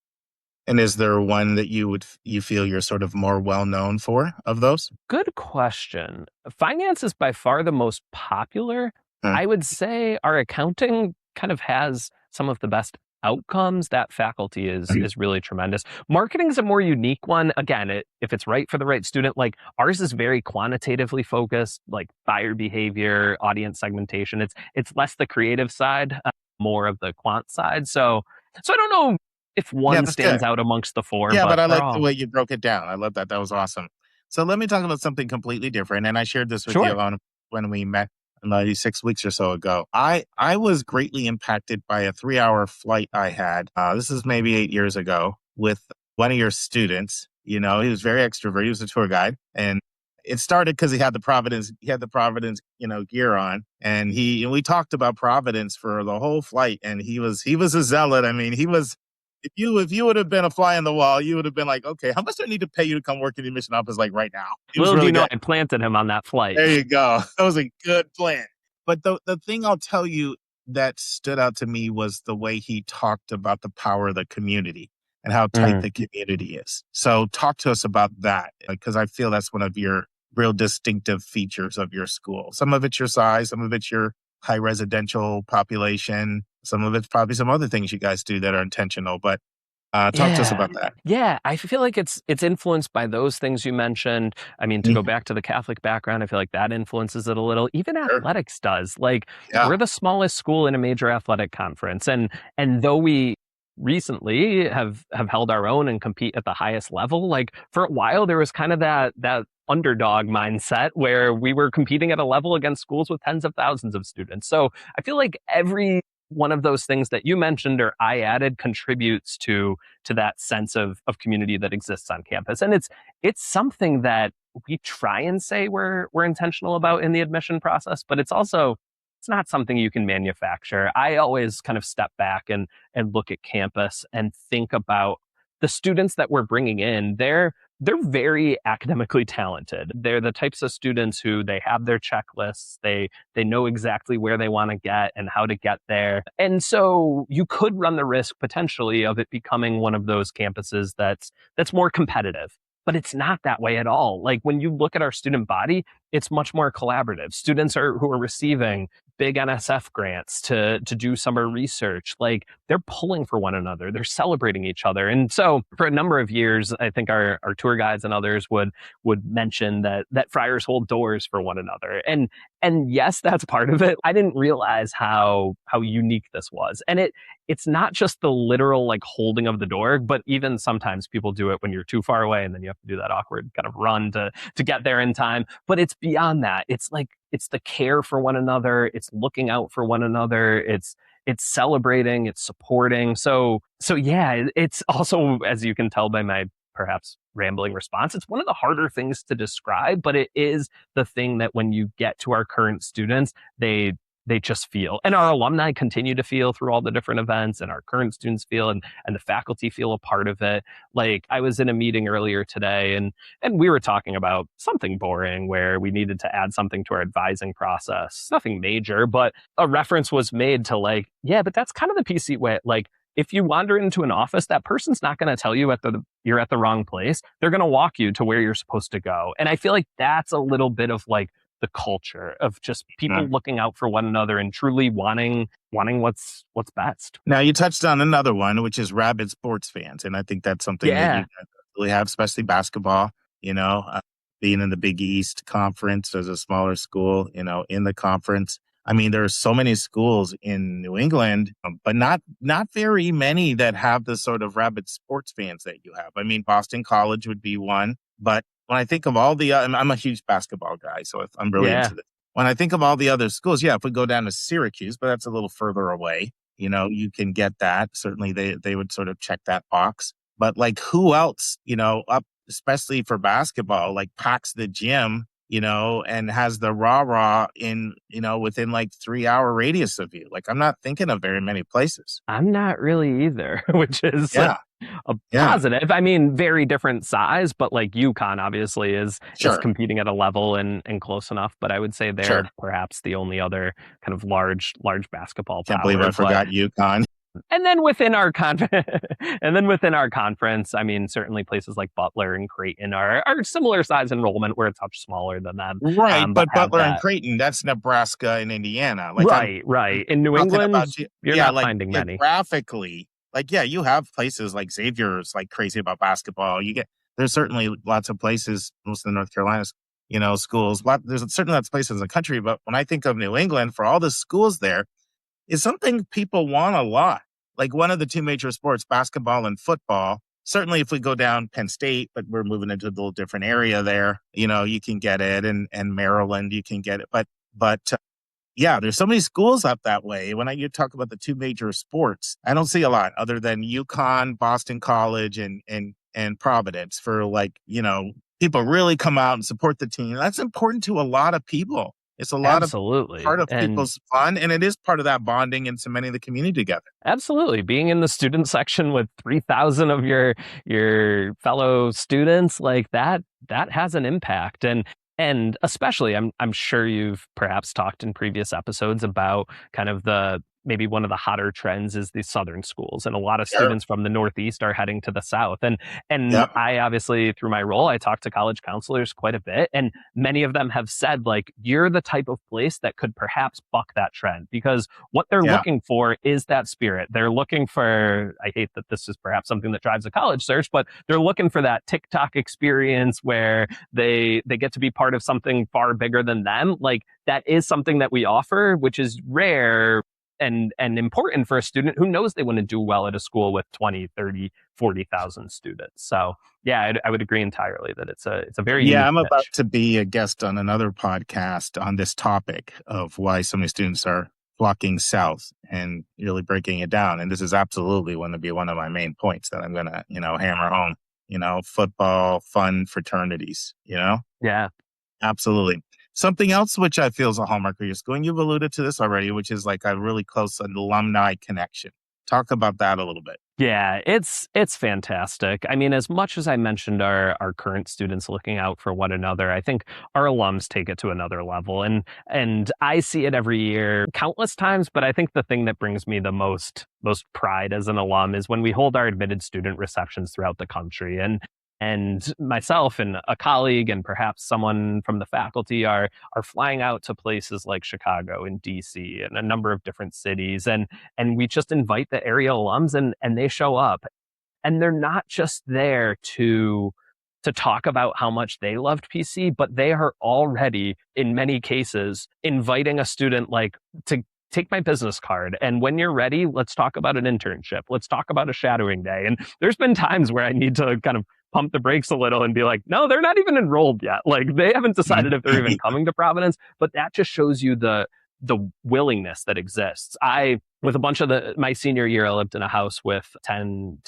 And is there one that you feel you're sort of more well known for of those? Good question. Finance is by far the most popular. I would say our accounting kind of has some of the best outcomes. That faculty is really tremendous. Marketing is a more unique one. Again, if it's right for the right student, like ours is very quantitatively focused, like buyer behavior, audience segmentation. It's less the creative side, more of the quant side. So I don't know if one stands out amongst the 4. Yeah, but I like the way you broke it down. I love that. That was awesome. So let me talk about something completely different. And I shared this with you when we met 96 weeks or so ago. I was greatly impacted by a 3-hour flight I had. This is maybe 8 years ago with one of your students. You know, he was very extroverted. He was a tour guide, and it started because he had the Providence, gear on, and we talked about Providence for the whole flight. And he was a zealot. I mean, he was. If you would have been a fly on the wall, you would have been like, okay, how much do I need to pay you to come work in the admission office like right now? Little do you know, I planted him on that flight. There you go. That was a good plan. But the thing I'll tell you that stood out to me was the way he talked about the power of the community and how tight the community is. So talk to us about that, because I feel that's one of your real distinctive features of your school. Some of it's your size, some of it's your high residential population. Some of it's probably some other things you guys do that are intentional, but talk to us about that. Yeah, I feel like it's influenced by those things you mentioned. I mean, to go back to the Catholic background, I feel like that influences it a little. Even athletics does. Like we're the smallest school in a major athletic conference, and though we recently have held our own and compete at the highest level, like for a while there was kind of that underdog mindset where we were competing at a level against schools with tens of thousands of students. So I feel like every one of those things that you mentioned or I added contributes to that sense of community that exists on campus. And it's something that we try and say we're intentional about in the admission process, but it's not something you can manufacture. I always kind of step back and look at campus and think about the students that we're bringing in. They're very academically talented. They're the types of students who they have their checklists. They know exactly where they want to get and how to get there. And so you could run the risk potentially of it becoming one of those campuses that's more competitive. But it's not that way at all. Like when you look at our student body, it's much more collaborative. Students who are receiving big NSF grants to do summer research, like they're pulling for one another. They're celebrating each other. And so for a number of years, I think our tour guides and others would mention that friars hold doors for one another. And yes, that's part of it. I didn't realize how unique this was. And it's not just the literal like holding of the door, but even sometimes people do it when you're too far away and then you have to do that awkward kind of run to get there in time. But it's beyond that. It's the care for one another. It's looking out for one another. It's celebrating, it's supporting. So yeah, it's also, as you can tell by my perhaps rambling response, it's one of the harder things to describe, but it is the thing that when you get to our current students, they they just feel, and our alumni continue to feel through all the different events, and our current students feel, and the faculty feel a part of it. Like, I was in a meeting earlier today, and we were talking about something boring where we needed to add something to our advising process. Nothing major, but a reference was made to like, yeah, but that's kind of the PC way. Like, if you wander into an office, that person's not going to tell you you're at the wrong place. They're going to walk you to where you're supposed to go. And I feel like that's a little bit of like the culture of just people looking out for one another and truly wanting what's best. Now, you touched on another one, which is rabid sports fans. And I think that's something that you guys really have, especially basketball, being in the Big East Conference as a smaller school, in the conference. I mean, there are so many schools in New England, but not very many that have the sort of rabid sports fans that you have. I mean, Boston College would be one, but when I think of all the, I'm a huge basketball guy, so I'm really into this. When I think of all the other schools, if we go down to Syracuse, but that's a little further away, you can get that. Certainly they would sort of check that box. But like, who else, up, especially for basketball, like packs the gym, and has the rah-rah in, within like 3-hour radius of you. Like, I'm not thinking of very many places. I'm not really either, which is a positive. I mean, very different size, but like UConn obviously is competing at a level and close enough. But I would say they're perhaps the only other kind of large basketball power. Can't believe I forgot UConn. And then within our conference, I mean, certainly places like Butler and Creighton are similar size enrollment, where it's much smaller than them. Right, but Butler and Creighton, that's Nebraska and Indiana. Like, right. In New England, you're not finding many. Geographically, you have places like Xavier's like crazy about basketball. There's certainly lots of places, most of the North Carolina, schools. There's certainly lots of places in the country, but when I think of New England, for all the schools there, is something people want a lot. Like, one of the two major sports, basketball and football. Certainly if we go down Penn State, but we're moving into a little different area there, you can get it, and Maryland, you can get it. But there's so many schools up that way. When you talk about the two major sports, I don't see a lot other than UConn, Boston College, and Providence for people really come out and support the team. That's important to a lot of people. It's a lot of part of people's fun, and it is part of that bonding and cementing the community together. Absolutely. Being in the student section with 3,000 of your fellow students, like that has an impact. And especially, I'm sure you've perhaps talked in previous episodes about kind of maybe one of the hotter trends is the Southern schools, and a lot of students from the Northeast are heading to the South. And I obviously, through my role, I talk to college counselors quite a bit, and many of them have said, like, you're the type of place that could perhaps buck that trend, because what they're looking for is that spirit. They're looking for, I hate that this is perhaps something that drives a college search, but they're looking for that TikTok experience where they get to be part of something far bigger than them. Like, that is something that we offer, which is rare and important for a student who knows they want to do well at a school with 20, 30, 40,000 students. So I would agree entirely that it's a very unique I'm niche. about to be a guest on another podcast on this topic of why so many students are flocking south and really breaking it down. And this is absolutely going to be one of my main points that I'm going to, hammer home, football, fun fraternities, Yeah. Absolutely. Something else which I feel is a hallmark of your school, and you've alluded to this already, which is like a really close alumni connection. Talk about that a little bit. Yeah, it's fantastic. I mean, as much as I mentioned our current students looking out for one another, I think our alums take it to another level. And I see it every year countless times, but I think the thing that brings me the most pride as an alum is when we hold our admitted student receptions throughout the country. And myself and a colleague and perhaps someone from the faculty are flying out to places like Chicago and DC and a number of different cities. And we just invite the area alums and they show up. And they're not just there to talk about how much they loved PC, but they are already, in many cases, inviting a student like to take my business card. And when you're ready, let's talk about an internship. Let's talk about a shadowing day. And there's been times where I need to kind of pump the brakes a little and be like, no, they're not even enrolled yet. Like, they haven't decided if they're even coming to Providence, but that just shows you the willingness that exists. I with a bunch of my senior year, I lived in a house with 10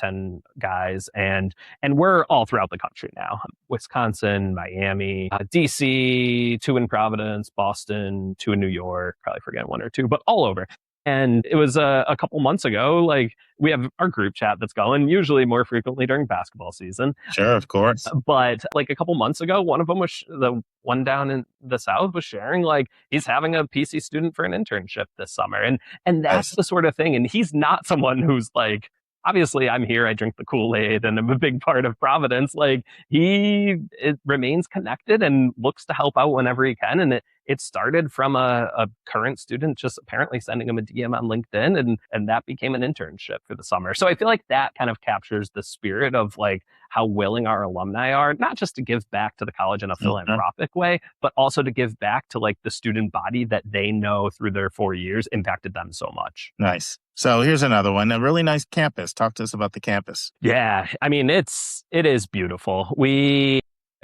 guys, and we're all throughout the country now. Wisconsin, Miami, DC, 2 in Providence, Boston, 2 in New York, probably forgetting 1 or 2, but all over. And it was a couple months ago, like we have our group chat that's going usually more frequently during basketball season. Sure, of course. But like a couple months ago, one of them was the one down in the South was sharing like he's having a PC student for an internship this summer. And that's Nice. the sort of thing. And he's not someone who's like, obviously I'm here, I drink the Kool-Aid and I'm a big part of Providence. Like it remains connected and looks to help out whenever he can. And it started from a current student just apparently sending him a DM on LinkedIn, and that became an internship for the summer. So I feel like that kind of captures the spirit of like how willing our alumni are, not just to give back to the college in a philanthropic way, but also to give back to like the student body that they know through their 4 years impacted them so much. Nice. So here's another one, a really nice campus. Talk to us about the campus. Yeah, I mean, it is beautiful.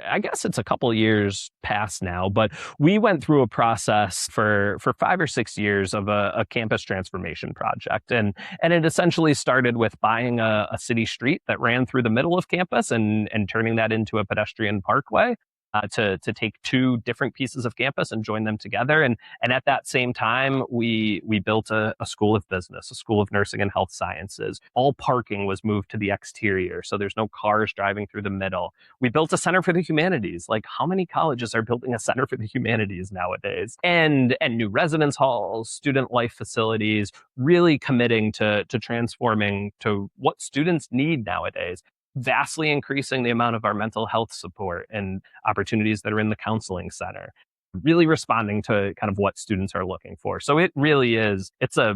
I guess it's a couple years past now, but we went through a process for 5 or 6 years of a campus transformation project. And it essentially started with buying a city street that ran through the middle of campus and turning that into a pedestrian parkway. To take 2 different pieces of campus and join them together. And at that same time, we built a school of business, a school of nursing and health sciences. All parking was moved to the exterior, so there's no cars driving through the middle. We built a center for the humanities. Like, how many colleges are building a center for the humanities nowadays? And new residence halls, student life facilities, really committing to transforming to what students need nowadays. Vastly increasing the amount of our mental health support and opportunities that are in the counseling center, really responding to kind of what students are looking for. So it really is, it's a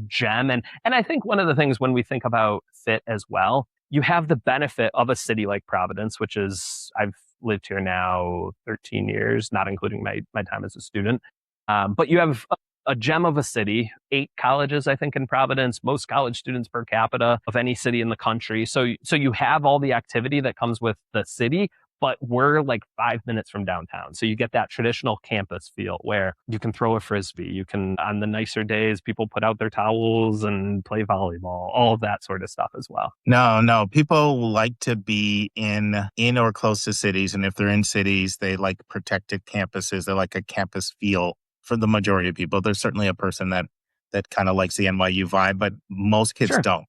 gem. And I think one of the things when we think about fit as well, you have the benefit of a city like Providence, which is, I've lived here now 13 years, not including my time as a student. But you have a gem of a city, 8 colleges, I think, in Providence, most college students per capita of any city in the country. So you have all the activity that comes with the city, but we're like 5 minutes from downtown. So you get that traditional campus feel where you can throw a Frisbee. You can, on the nicer days, people put out their towels and play volleyball, all of that sort of stuff as well. No, people like to be in or close to cities. And if they're in cities, they like protected campuses. They like a campus feel. For the majority of people, there's certainly a person that kind of likes the NYU vibe, but most kids don't.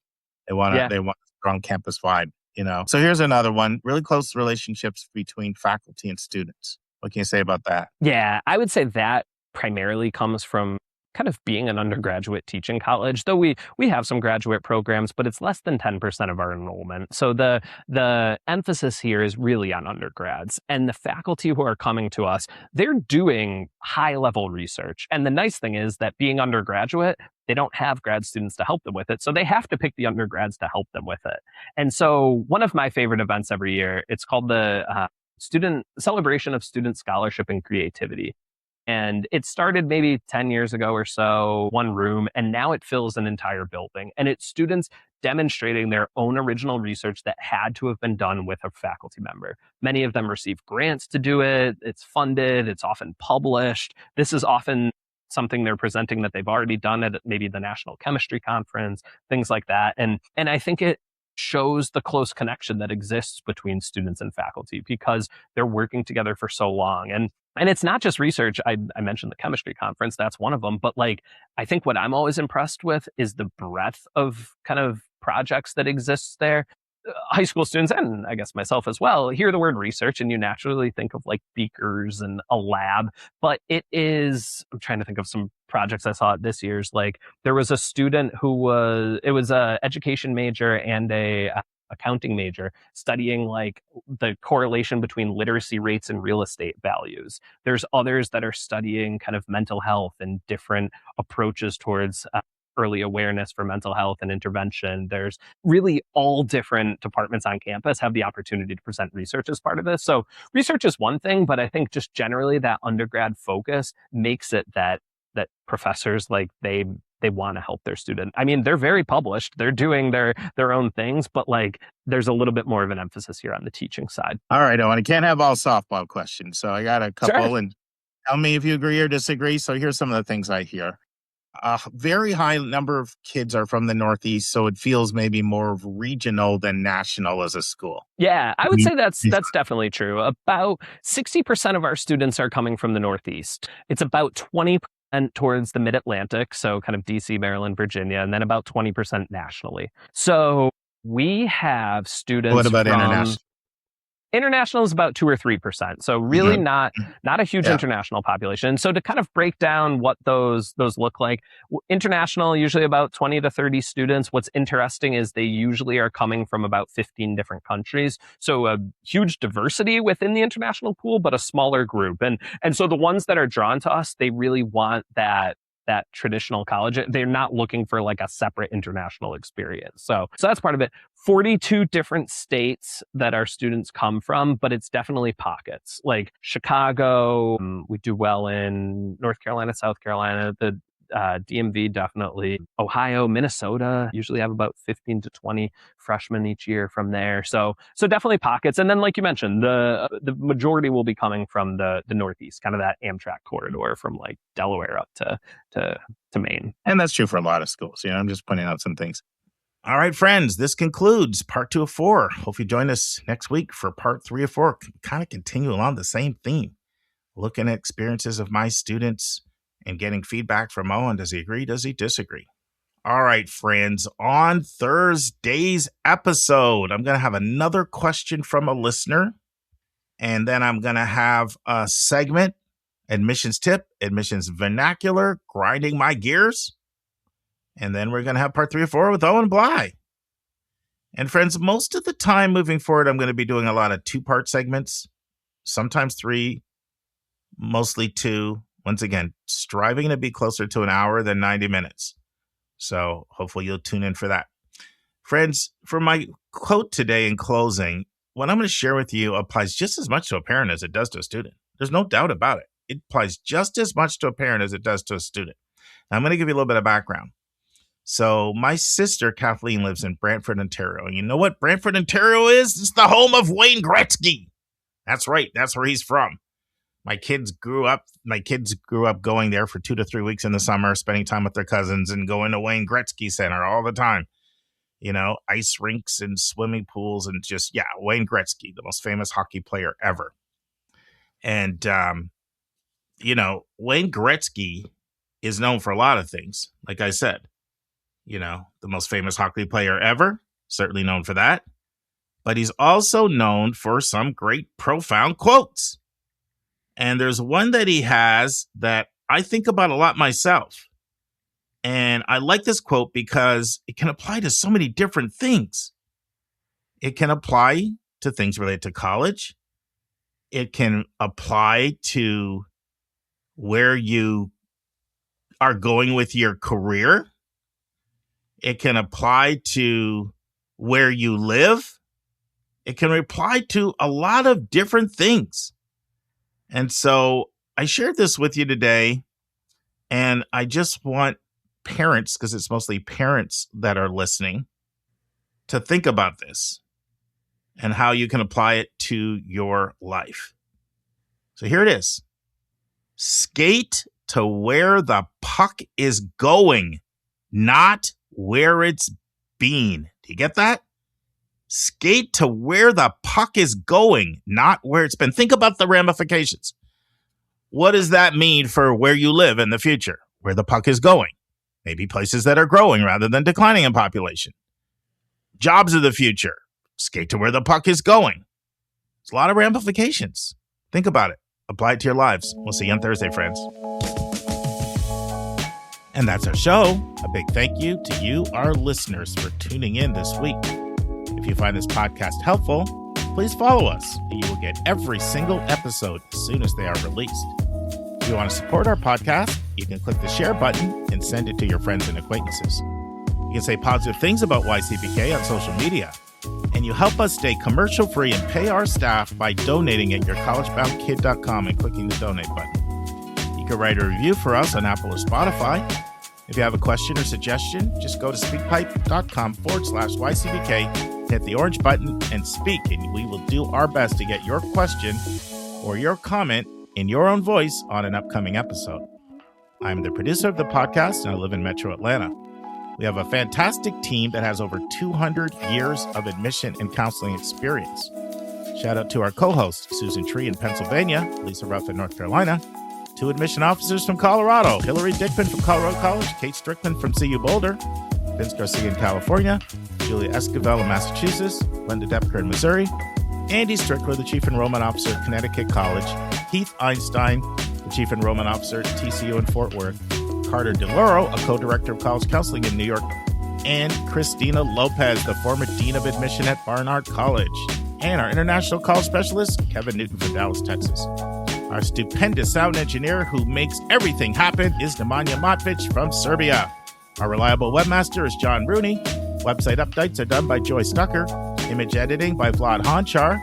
They want a strong campus vibe, you know. So here's another one: really close relationships between faculty and students. What can you say about that? Yeah, I would say that primarily comes from kind of being an undergraduate teaching college, though we have some graduate programs, but it's less than 10% of our enrollment. So the emphasis here is really on undergrads, and the faculty who are coming to us, they're doing high level research. And the nice thing is that being undergraduate, they don't have grad students to help them with it. So they have to pick the undergrads to help them with it. And so one of my favorite events every year, it's called the Student Celebration of Student Scholarship and Creativity. And it started maybe 10 years ago or so, one room, and now it fills an entire building. And it's students demonstrating their own original research that had to have been done with a faculty member. Many of them receive grants to do it. It's funded. It's often published. This is often something they're presenting that they've already done at maybe the National Chemistry Conference, things like that. And I think it shows the close connection that exists between students and faculty because they're working together for so long. And it's not just research. I mentioned the chemistry conference. That's one of them. But like, I think what I'm always impressed with is the breadth of kind of projects that exists there. High school students, and I guess myself as well, hear the word research and you naturally think of like beakers and a lab. But it is, I'm trying to think of some projects I saw at this year's. Like there was a student who was a education major and a accounting major studying like the correlation between literacy rates and real estate values. There's others that are studying kind of mental health and different approaches towards early awareness for mental health and intervention. There's really all different departments on campus have the opportunity to present research as part of this. So research is one thing, but I think just generally that undergrad focus makes it that professors, like they want to help their student. I mean, they're very published. They're doing their own things, but like there's a little bit more of an emphasis here on the teaching side. All right, Owen, I can't have all softball questions. So I got a couple and tell me if you agree or disagree. So here's some of the things I hear. a very high number of kids are from the Northeast, so it feels maybe more regional than national as a school. Yeah, I would say that's definitely true. About 60% of our students are coming from the Northeast. It's about 20% towards the Mid-Atlantic, so kind of DC, Maryland, Virginia, and then about 20% nationally. So we have students. What about from international? International is about 2 or 3%. So really not a huge international population. So to kind of break down what those look like, international, usually about 20 to 30 students. What's interesting is they usually are coming from about 15 different countries. So a huge diversity within the international pool, but a smaller group. And so the ones that are drawn to us, they really want that traditional college. They're not looking for like a separate international experience. So that's part of it. 42 different states that our students come from, but it's definitely pockets. Like Chicago, we do well in North Carolina, South Carolina, the DMV definitely. Ohio, Minnesota usually have about 15 to 20 freshmen each year from there. So definitely pockets. And then, like you mentioned, the majority will be coming from the Northeast, kind of that Amtrak corridor from like Delaware up to Maine. And that's true for a lot of schools. I'm just pointing out some things. All right, friends, this concludes part 2 of 4. Hope you join us next week for part 3 of 4. Kind of continue along the same theme, looking at experiences of my students and getting feedback from Owen. Does he agree? Does he disagree? All right, friends, on Thursday's episode, I'm going to have another question from a listener, and then I'm going to have a segment, admissions tip, admissions vernacular, grinding my gears, and then we're going to have part 3 of 4 with Owen Blight. And friends, most of the time moving forward, I'm going to be doing a lot of 2-part segments, sometimes 3, mostly 2. Once again, striving to be closer to an hour than 90 minutes. So hopefully you'll tune in for that. Friends, for my quote today in closing, what I'm going to share with you applies just as much to a parent as it does to a student. There's no doubt about it. It applies just as much to a parent as it does to a student. Now, I'm going to give you a little bit of background. So my sister, Kathleen, lives in Brantford, Ontario. And you know what Brantford, Ontario is? It's the home of Wayne Gretzky. That's right. That's where he's from. My kids grew up going there for 2 to 3 weeks in the summer, spending time with their cousins and going to Wayne Gretzky Center all the time. Ice rinks and swimming pools and just, Wayne Gretzky, the most famous hockey player ever. And, Wayne Gretzky is known for a lot of things. Like I said, the most famous hockey player ever, certainly known for that. But he's also known for some great profound quotes. And there's one that he has that I think about a lot myself. And I like this quote because it can apply to so many different things. It can apply to things related to college. It can apply to where you are going with your career. It can apply to where you live. It can apply to a lot of different things. And so I shared this with you today, and I just want parents, because it's mostly parents that are listening, to think about this and how you can apply it to your life. So here it is. Skate to where the puck is going, not where it's been. Do you get that? Skate to where the puck is going, not where it's been. Think about the ramifications. What does that mean for where you live in the future? Where the puck is going? Maybe places that are growing rather than declining in population. Jobs of the future. Skate to where the puck is going. There's a lot of ramifications. Think about it. Apply it to your lives. We'll see you on Thursday, friends. And that's our show. A big thank you to you, our listeners, for tuning in this week. If you find this podcast helpful, please follow us, and you will get every single episode as soon as they are released. If you want to support our podcast, you can click the share button and send it to your friends and acquaintances. You can say positive things about YCBK on social media, and you help us stay commercial-free and pay our staff by donating at yourcollegeboundkid.com and clicking the donate button. You can write a review for us on Apple or Spotify. If you have a question or suggestion, just go to speakpipe.com/YCBK, hit the orange button, and speak, and we will do our best to get your question or your comment in your own voice on an upcoming episode. I'm the producer of the podcast, and I live in Metro Atlanta. We have a fantastic team that has over 200 years of admission and counseling experience. Shout out to our co-hosts, Susan Tree in Pennsylvania, Lisa Ruff in North Carolina, 2 admission officers from Colorado, Hillary Dickman from Colorado College, Kate Strickland from CU Boulder, Vince Garcia in California, Julia Esquivel in Massachusetts, Linda Depker in Missouri, Andy Strickler, the Chief Enrollment Officer at Connecticut College, Heath Einstein, the Chief Enrollment Officer at TCU in Fort Worth, Carter DeLauro, a co-director of college counseling in New York, and Christina Lopez, the former Dean of Admission at Barnard College, and our international college specialist, Kevin Newton from Dallas, Texas. Our stupendous sound engineer who makes everything happen is Nemanja Matvic from Serbia. Our reliable webmaster is John Rooney. Website updates are done by Joy Stucker. Image editing by Vlad Honchar.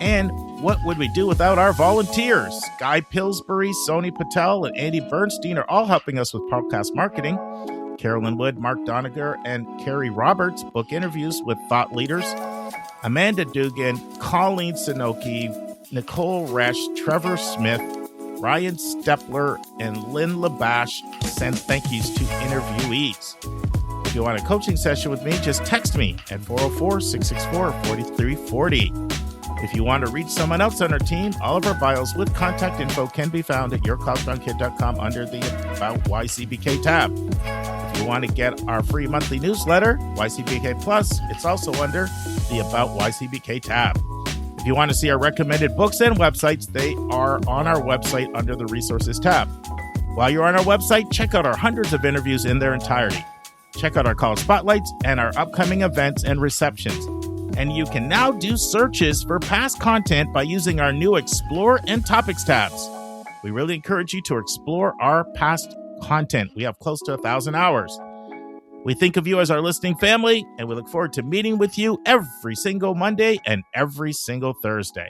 And what would we do without our volunteers? Guy Pillsbury, Sony Patel, and Andy Bernstein are all helping us with podcast marketing. Carolyn Wood, Mark Doniger, and Carrie Roberts book interviews with thought leaders. Amanda Dugan, Colleen Sinoki, Nicole Resch, Trevor Smith, Ryan Stepler, and Lynn Labash send thank yous to interviewees. If you want a coaching session with me, just text me at 404-664-4340. If you want to reach someone else on our team, all of our bios with contact info can be found at yourcollegeboundkid.com under the About YCBK tab. If you want to get our free monthly newsletter, YCBK Plus, it's also under the About YCBK tab. If you want to see our recommended books and websites, they are on our website under the Resources tab. While you're on our website, check out our hundreds of interviews in their entirety. Check out our college spotlights and our upcoming events and receptions. And you can now do searches for past content by using our new Explore and Topics tabs. We really encourage you to explore our past content. We have close to 1,000 hours. We think of you as our listening family, and we look forward to meeting with you every single Monday and every single Thursday.